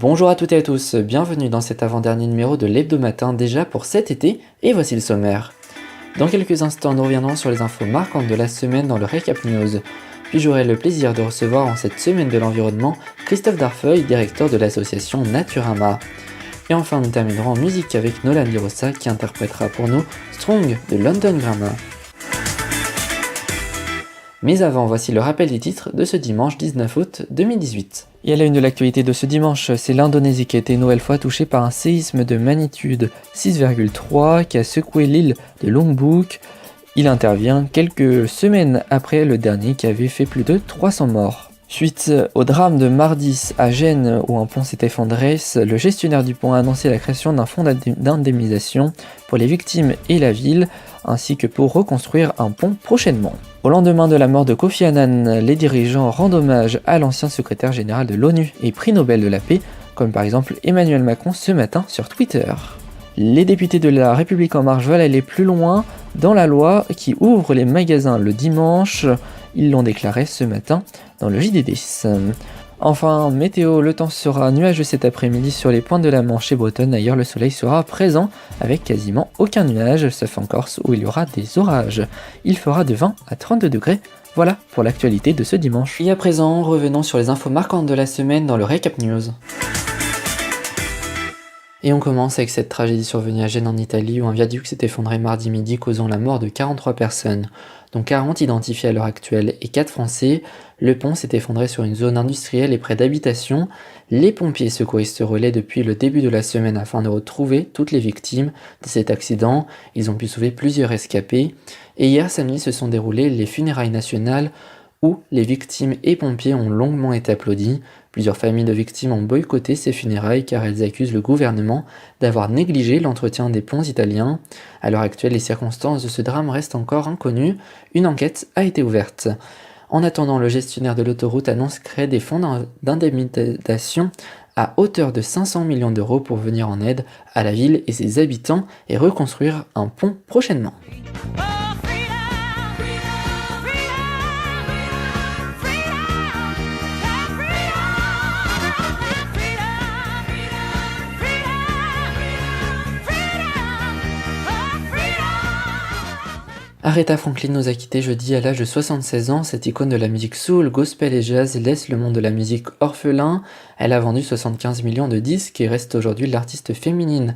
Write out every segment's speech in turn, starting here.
Bonjour à toutes et à tous, bienvenue dans cet avant-dernier numéro de l'hebdo-matin déjà pour cet été, et voici le sommaire. Dans quelques instants, nous reviendrons sur les infos marquantes de la semaine dans le Récap News. Puis j'aurai le plaisir de recevoir en cette semaine de l'environnement Christophe Darfeuille, directeur de l'association Naturama. Et enfin, nous terminerons en musique avec Nolan Dirossa qui interprétera pour nous Strong de London Grammar. Mais avant, voici le rappel des titres de ce dimanche 19 août 2018. Et à la une de l'actualité de ce dimanche, c'est l'Indonésie qui a été une nouvelle fois touchée par un séisme de magnitude 6,3 qui a secoué l'île de Lombok. Il intervient quelques semaines après le dernier qui avait fait plus de 300 morts. Suite au drame de Mardis à Gênes où un pont s'est effondré, le gestionnaire du pont a annoncé la création d'un fonds d'indemnisation pour les victimes et la ville, ainsi que pour reconstruire un pont prochainement. Au lendemain de la mort de Kofi Annan, les dirigeants rendent hommage à l'ancien secrétaire général de l'ONU et prix Nobel de la paix, comme par exemple Emmanuel Macron ce matin sur Twitter. Les députés de la République en marche veulent aller plus loin dans la loi qui ouvre les magasins le dimanche. Ils l'ont déclaré ce matin dans le JDD10. Enfin, météo, le temps sera nuageux cet après-midi sur les pointes de la Manche et bretonne. Ailleurs, le soleil sera présent avec quasiment aucun nuage, sauf en Corse où il y aura des orages. Il fera de 20 à 32 degrés. Voilà pour l'actualité de ce dimanche. Et à présent, revenons sur les infos marquantes de la semaine dans le Récap News. Et on commence avec cette tragédie survenue à Gênes en Italie où un viaduc s'est effondré mardi midi causant la mort de 43 personnes, dont 40 identifiées à l'heure actuelle et 4 français. Le pont s'est effondré sur une zone industrielle et près d'habitations. Les pompiers secouristes relaient depuis le début de la semaine afin de retrouver toutes les victimes de cet accident. Ils ont pu sauver plusieurs rescapés. Et hier samedi se sont déroulées les funérailles nationales où les victimes et pompiers ont longuement été applaudis. Plusieurs familles de victimes ont boycotté ces funérailles car elles accusent le gouvernement d'avoir négligé l'entretien des ponts italiens. À l'heure actuelle, les circonstances de ce drame restent encore inconnues. Une enquête a été ouverte. En attendant, le gestionnaire de l'autoroute annonce créer des fonds d'indemnisation à hauteur de 500 millions d'euros pour venir en aide à la ville et ses habitants et reconstruire un pont prochainement. Aretha Franklin nous a quittés jeudi à l'âge de 76 ans. Cette icône de la musique soul, gospel et jazz laisse le monde de la musique orphelin. Elle a vendu 75 millions de disques et reste aujourd'hui l'artiste féminine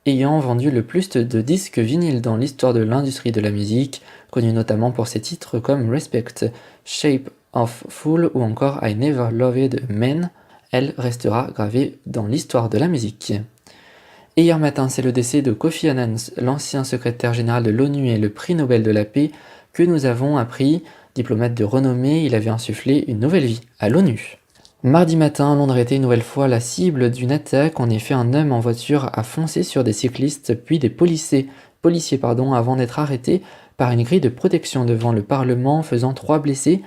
ayant vendu le plus de disques vinyles dans l'histoire de l'industrie de la musique, connue notamment pour ses titres comme Respect, Shape of Fool ou encore I Never Loved Men. Elle restera gravée dans l'histoire de la musique. Et hier matin, c'est le décès de Kofi Annan, l'ancien secrétaire général de l'ONU et le prix Nobel de la paix, que nous avons appris. Diplomate de renommée, il avait insufflé une nouvelle vie à l'ONU. Mardi matin, Londres était une nouvelle fois la cible d'une attaque. En effet, un homme en voiture a foncé sur des cyclistes puis des policiers avant d'être arrêté par une grille de protection devant le Parlement, faisant 3 blessés,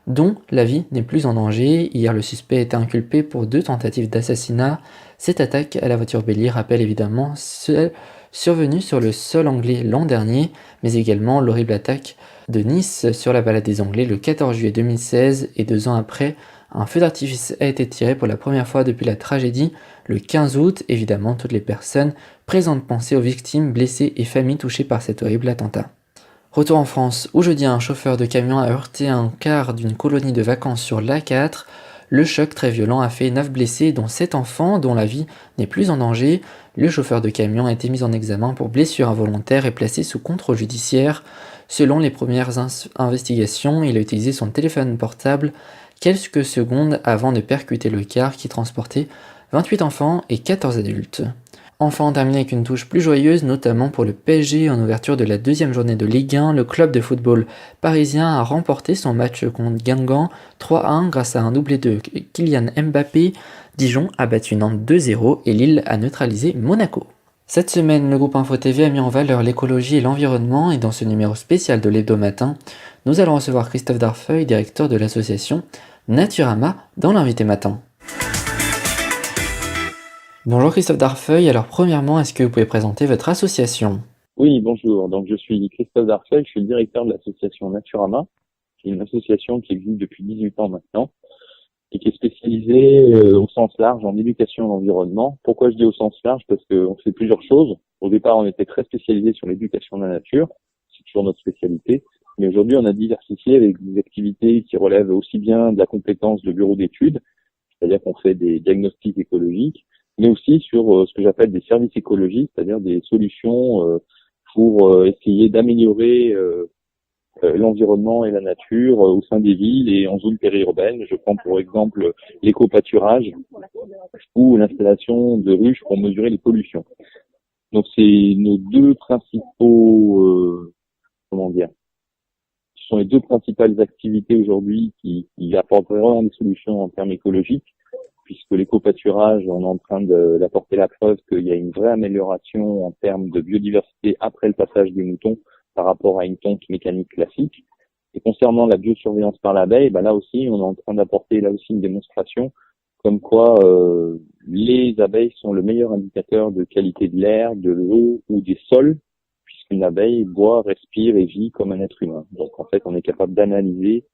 dont la vie n'est plus en danger. Hier, le suspect était inculpé pour 2 tentatives d'assassinat. Cette attaque à la voiture bélier rappelle évidemment celle survenue sur le sol anglais l'an dernier, mais également l'horrible attaque de Nice sur la balade des Anglais le 14 juillet 2016 et 2 ans après, un feu d'artifice a été tiré pour la première fois depuis la tragédie le 15 août. Évidemment, toutes les personnes présentes pensaient aux victimes, blessées et familles touchées par cet horrible attentat. Retour en France, où jeudi un chauffeur de camion a heurté un car d'une colonie de vacances sur l'A4. Le choc très violent a fait 9 blessés, dont 7 enfants, dont la vie n'est plus en danger. Le chauffeur de camion a été mis en examen pour blessure involontaire et placé sous contrôle judiciaire. Selon les premières investigations, il a utilisé son téléphone portable quelques secondes avant de percuter le car qui transportait 28 enfants et 14 adultes. Enfin, on termine avec une touche plus joyeuse, notamment pour le PSG en ouverture de la 2e journée de Ligue 1. Le club de football parisien a remporté son match contre Guingamp 3-1 grâce à un doublé de Kylian Mbappé. Dijon a battu Nantes 2-0 et Lille a neutralisé Monaco. Cette semaine, le groupe Info TV a mis en valeur l'écologie et l'environnement et dans ce numéro spécial de l'hebdo-matin, nous allons recevoir Christophe Darfeuille, directeur de l'association Naturama, dans l'invité matin. Bonjour Christophe Darfeuille, alors premièrement, est-ce que vous pouvez présenter votre association ? Oui, bonjour. Donc, je suis Christophe Darfeuille, je suis le directeur de l'association Naturama, qui est une association qui existe depuis 18 ans maintenant. et qui est spécialisée au sens large en éducation à l'environnement. Pourquoi je dis au sens large? Parce qu'on fait plusieurs choses. Au départ, on était très spécialisé sur l'éducation à la nature, c'est toujours notre spécialité, mais aujourd'hui, on a diversifié avec des activités qui relèvent aussi bien de la compétence de bureau d'études, c'est-à-dire qu'on fait des diagnostics écologiques, mais aussi sur ce que j'appelle des services écologiques, c'est-à-dire des solutions pour essayer d'améliorer l'environnement et la nature au sein des villes et en zone périurbaine. Je prends pour exemple l'éco-pâturage ou l'installation de ruches pour mesurer les pollutions. Donc c'est nos deux principaux, comment dire, ce sont les deux principales activités aujourd'hui qui apportent vraiment des solutions en termes écologiques, puisque l'éco-pâturage, on est en train d'apporter la preuve qu'il y a une vraie amélioration en termes de biodiversité après le passage des moutons par rapport à une tonte mécanique classique. Et concernant la biosurveillance par l'abeille, là aussi, on est en train d'apporter là aussi une démonstration comme quoi les abeilles sont le meilleur indicateur de qualité de l'air, de l'eau ou des sols, puisqu'une abeille boit, respire et vit comme un être humain. Donc en fait, on est capable d'analyser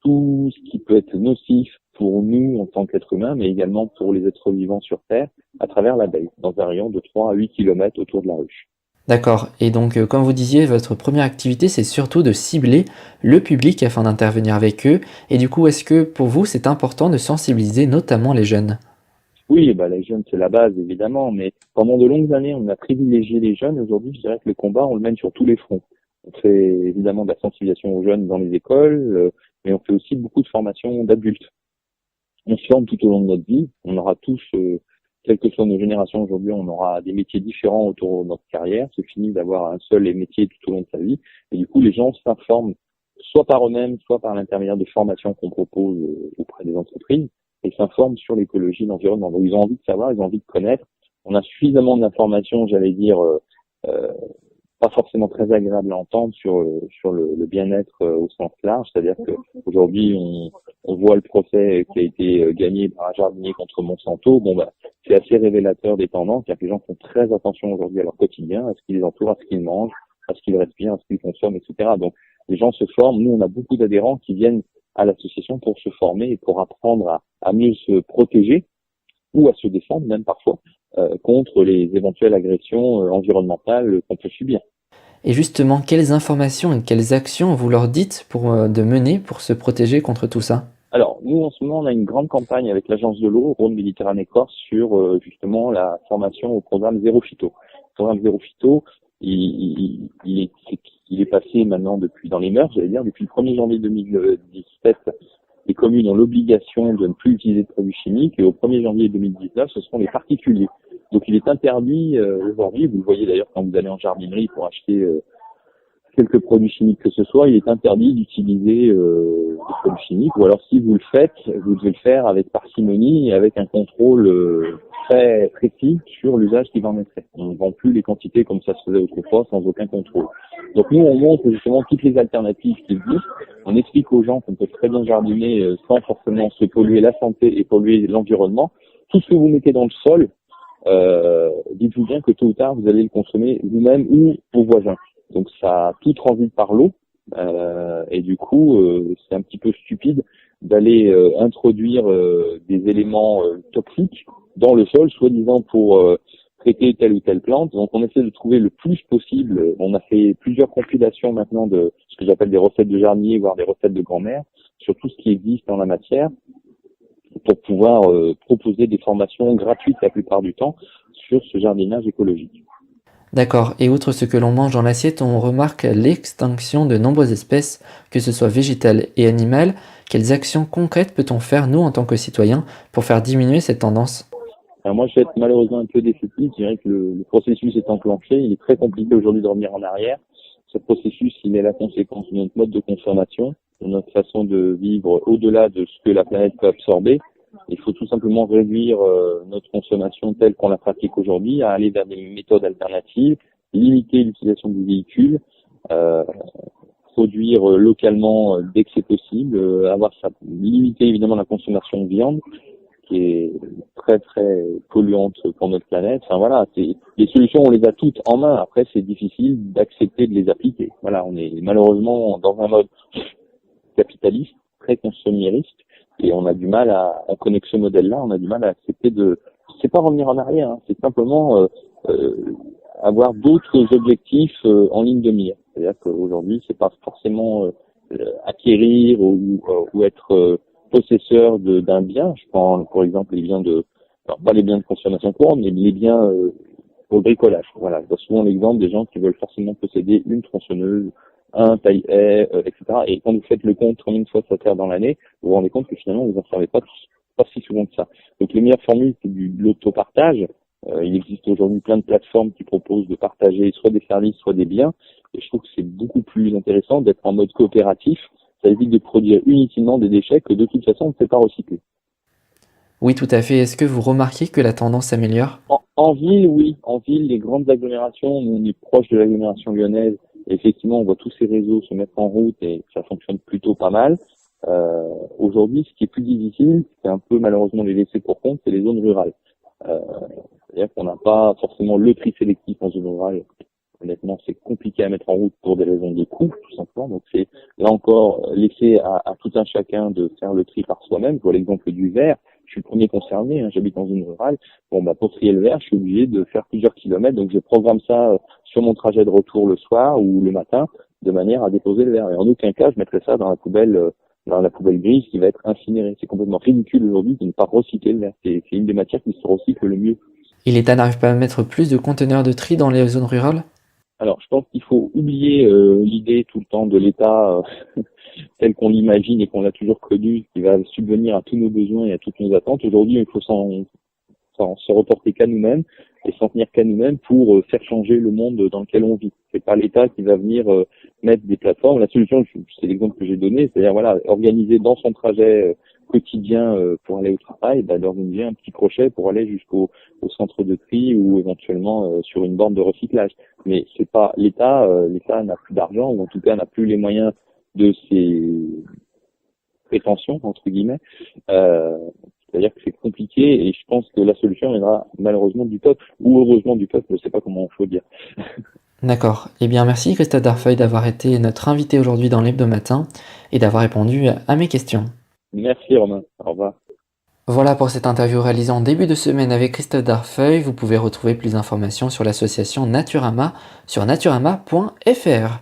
tout ce qui peut être nocif pour nous en tant qu'êtres humains, mais également pour les êtres vivants sur Terre, à travers l'abeille, dans un rayon de 3 à 8 km autour de la ruche. D'accord. Et donc, comme vous disiez, votre première activité, c'est surtout de cibler le public afin d'intervenir avec eux. Et du coup, est-ce que pour vous, c'est important de sensibiliser notamment les jeunes? Oui, les jeunes, c'est la base, évidemment, mais pendant de longues années, on a privilégié les jeunes. Aujourd'hui, je dirais que le combat, on le mène sur tous les fronts. On fait évidemment de la sensibilisation aux jeunes dans les écoles, mais on fait aussi beaucoup de formation d'adultes. On se forme tout au long de notre vie. On aura tous, quelles que soient nos générations aujourd'hui, on aura des métiers différents autour de notre carrière. C'est fini d'avoir un seul métier tout au long de sa vie. Et du coup, les gens s'informent soit par eux-mêmes, soit par l'intermédiaire des formations qu'on propose auprès des entreprises, et s'informent sur l'écologie, l'environnement. Donc, ils ont envie de savoir, ils ont envie de connaître. On a suffisamment d'informations, j'allais dire, pas forcément très agréable à entendre sur le bien-être au sens large, c'est-à-dire que aujourd'hui on voit le procès qui a été gagné par un jardinier contre Monsanto. C'est assez révélateur des tendances, c'est-à-dire que les gens font très attention aujourd'hui à leur quotidien, à ce qui les entoure, à ce qu'ils mangent, à ce qu'ils respirent, à ce qu'ils consomment, etc. Donc les gens se forment. Nous, on a beaucoup d'adhérents qui viennent à l'association pour se former et pour apprendre à mieux se protéger ou à se défendre même parfois contre les éventuelles agressions environnementales qu'on peut subir. Et justement, quelles informations et quelles actions vous leur dites de mener pour se protéger contre tout ça? Alors, nous, en ce moment, on a une grande campagne avec l'Agence de l'eau, Rhône-Méditerranée-Corse, sur justement la formation au programme Zéro Phyto. Le programme Zéro Phyto, il est passé maintenant dans les mœurs, j'allais dire, depuis le 1er janvier 2017, les communes ont l'obligation de ne plus utiliser de produits chimiques, et au 1er janvier 2019, ce seront les particuliers. Donc il est interdit aujourd'hui, vous le voyez d'ailleurs quand vous allez en jardinerie pour acheter quelques produits chimiques que ce soit, il est interdit d'utiliser des produits chimiques, ou alors si vous le faites, vous devez le faire avec parcimonie et avec un contrôle très précis sur l'usage qui va en être fait. On ne vend plus les quantités comme ça se faisait autrefois sans aucun contrôle. Donc nous, on montre justement toutes les alternatives qui existent. On explique aux gens qu'on peut très bien jardiner sans forcément se polluer la santé et polluer l'environnement. Tout ce que vous mettez dans le sol, dites-vous bien que tôt ou tard, vous allez le consommer vous-même ou vos voisins. Donc ça tout transite par l'eau et du coup c'est un petit peu stupide d'aller introduire des éléments toxiques dans le sol, soi-disant pour traiter telle ou telle plante. Donc on essaie de trouver le plus possible. On a fait plusieurs compilations maintenant de ce que j'appelle des recettes de jardinier, voire des recettes de grand-mère, sur tout ce qui existe en la matière, pour pouvoir proposer des formations gratuites la plupart du temps sur ce jardinage écologique. D'accord. Et outre ce que l'on mange dans l'assiette, on remarque l'extinction de nombreuses espèces, que ce soit végétales et animales. Quelles actions concrètes peut-on faire, nous, en tant que citoyens, pour faire diminuer cette tendance? Alors moi, je vais être malheureusement un peu défaitiste. Je dirais que le processus est enclenché. Il est très compliqué aujourd'hui de revenir en arrière. Ce processus, il est la conséquence de notre mode de consommation, de notre façon de vivre au-delà de ce que la planète peut absorber. Il faut tout simplement réduire notre consommation telle qu'on la pratique aujourd'hui, à aller vers des méthodes alternatives, limiter l'utilisation des véhicules, produire localement dès que c'est possible, limiter évidemment la consommation de viande, qui est très très polluante pour notre planète. Enfin voilà, les solutions, on les a toutes en main. Après, c'est difficile d'accepter de les appliquer. Voilà, on est malheureusement dans un mode capitaliste, très consumériste, Et on a du mal on connaît que ce modèle-là, on a du mal à accepter c'est pas revenir en arrière, hein, c'est simplement avoir d'autres objectifs en ligne de mire. C'est-à-dire qu'aujourd'hui, c'est pas forcément acquérir ou être possesseur d'un bien. Je prends pour exemple les biens alors pas les biens de consommation courante, mais les biens pour le bricolage. Voilà, je vois souvent l'exemple des gens qui veulent forcément posséder une tronçonneuse, un taille-haie, etc. Et quand vous faites le compte combien de fois ça sert dans l'année, vous vous rendez compte que finalement vous en servez pas si souvent que ça. Donc les meilleures formules, c'est de l'autopartage. Il existe aujourd'hui plein de plateformes qui proposent de partager soit des services, soit des biens. Et je trouve que c'est beaucoup plus intéressant d'être en mode coopératif. Ça évite de produire inutilement des déchets que de toute façon on ne sait pas recycler. Oui, tout à fait. Est-ce que vous remarquez que la tendance s'améliore? En ville, oui. En ville, les grandes agglomérations, on est proche de l'agglomération lyonnaise. Et effectivement, on voit tous ces réseaux se mettre en route et ça fonctionne plutôt pas mal. Aujourd'hui, ce qui est plus difficile, c'est un peu malheureusement les laisser pour compte, c'est les zones rurales. C'est-à-dire qu'on n'a pas forcément le tri sélectif en zone rurale. Honnêtement, c'est compliqué à mettre en route pour des raisons de coût, tout simplement. Donc c'est là encore laisser à tout un chacun de faire le tri par soi-même. Je vois l'exemple du verre. Je suis le premier concerné, hein, j'habite dans une rurale. Bon, pour trier le verre, je suis obligé de faire plusieurs kilomètres. Donc je programme ça sur mon trajet de retour le soir ou le matin, de manière à déposer le verre. Et en aucun cas, je mettrai ça dans la poubelle grise qui va être incinérée. C'est complètement ridicule aujourd'hui de ne pas recycler le verre. C'est une des matières qui se recycle le mieux. Et l'État n'arrive pas à mettre plus de conteneurs de tri dans les zones rurales? Alors, je pense qu'il faut oublier l'idée tout le temps de l'État tel qu'on l'imagine et qu'on l'a toujours connu, qui va subvenir à tous nos besoins et à toutes nos attentes. Aujourd'hui, il faut se reporter qu'à nous-mêmes et s'en tenir qu'à nous-mêmes pour faire changer le monde dans lequel on vit. C'est pas l'État qui va venir mettre des plateformes. La solution, c'est l'exemple que j'ai donné, c'est-à-dire voilà, organiser dans son trajet quotidien pour aller au travail, d'organiser un petit crochet pour aller jusqu'au centre de tri ou éventuellement sur une borne de recyclage. Mais c'est pas l'État n'a plus d'argent ou en tout cas n'a plus les moyens de ses prétentions entre guillemets. C'est-à-dire que c'est compliqué et je pense que la solution viendra malheureusement du peuple ou heureusement du peuple, je sais pas comment il faut dire. D'accord. Eh bien, merci Christophe Darfeuille d'avoir été notre invité aujourd'hui dans l'Hebdo-Matin et d'avoir répondu à mes questions. Merci Romain, au revoir. Voilà pour cette interview réalisée en début de semaine avec Christophe Darfeuille. Vous pouvez retrouver plus d'informations sur l'association Naturama sur naturama.fr.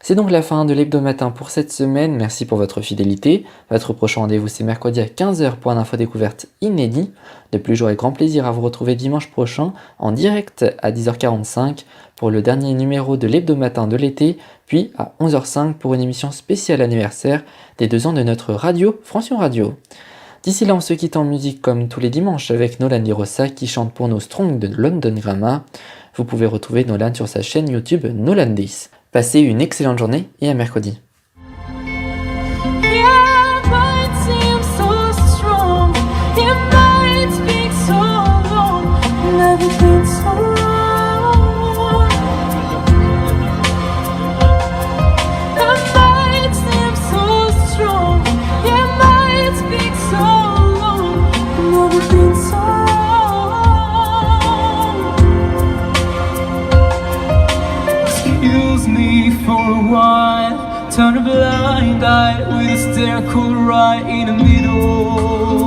C'est donc la fin de l'Hebdo-Matin pour cette semaine. Merci pour votre fidélité. Votre prochain rendez-vous c'est mercredi à 15h pour un info découverte inédit. De plus, j'aurai grand plaisir à vous retrouver dimanche prochain en direct à 10h45 pour le dernier numéro de l'Hebdo-Matin de l'été, puis à 11h05 pour une émission spéciale anniversaire des 2 ans de notre radio Francion Radio. D'ici là, on se quitte en musique comme tous les dimanches avec Nolan Lirosa qui chante pour nos Strong de London Grammar. Vous pouvez retrouver Nolan sur sa chaîne YouTube Nolan10. Passez une excellente journée et à mercredi. Turn a blind eye with a stare cold right in the middle.